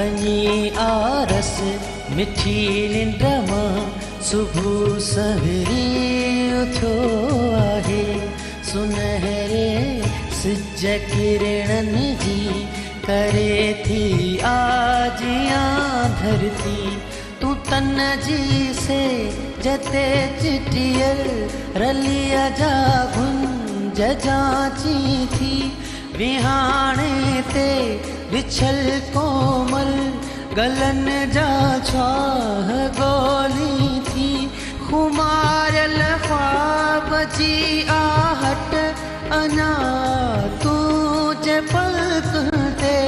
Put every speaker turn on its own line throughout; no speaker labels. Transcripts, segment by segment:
भनी आरस मिठी निंड मां सुबह सवेरी उथो आहे। सुनहरे सिज किरणन जी करे थी आजियां धरती। तू तन जी से जते चिटियल रलिया जा गुंज जाची थी। विहाणे ते विछल कोमल गलन जा छाह गोली थी। खुमारल ख्वाब जी आहट अना तुझे पलक ते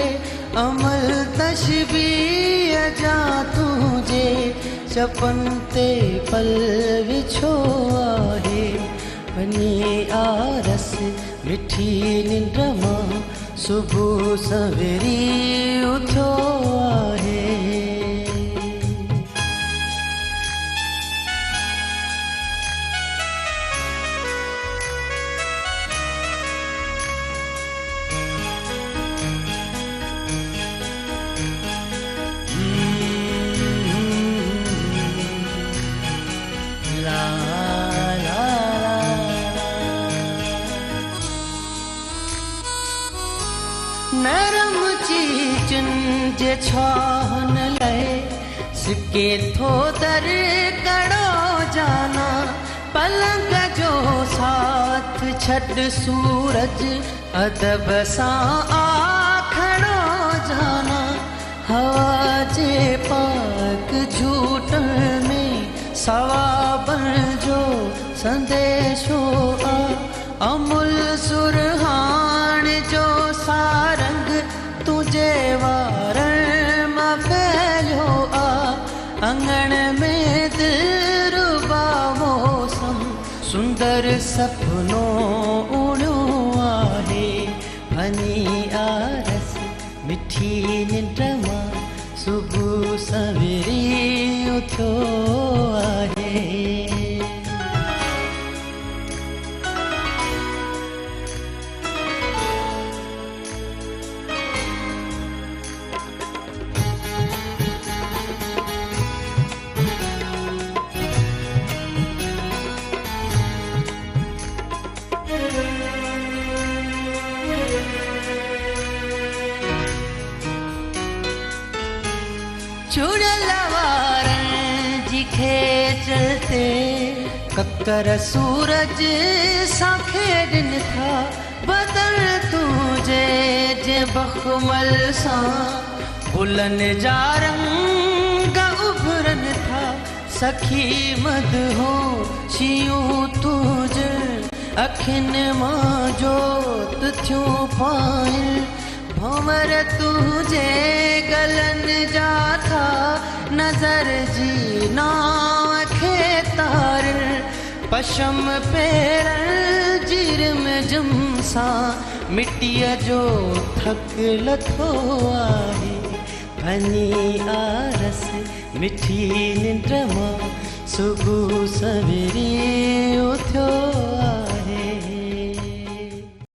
अमल तशबीह जा तुझे चपन ते पल विछो आहे। भनी आरस मिठी निंड मां सुबह सवेरी उथो आहे। नरम चीचन जे छाहन लय सिके थो दर कड़ो जाना। पलंग जो साथ छड़ सूरज अदब सां आखड़ो जाना। हवा जे पाक झूठन में सवाबन जो संदेशो आ। अमुल सुरहान जो सारंग तुझे वारण मां फैलियो आ। अंगण में दिलरुबा मौसम सुंदर सपनो उड़ियो आहे। भनी आरस मिठी निंड मां सुबह सवेरी उथो आहे। चुड़ल वारन जी खेचते ककर सूरज सां खेॾन था। बदल तुझे जे बखमल सां बुलन जा रंग उभरन था। सखी मद हो शियूं तुझ अखिन मां जोत थियूं पाइन। भंवर तुझे गलन जा था नजर जी नाव खे तार। पशम पेरन जिरम जुम सां मिट्टीअ जो थक लथो आहे। भनी आरस मिठी निंड मां सुबह सवेरी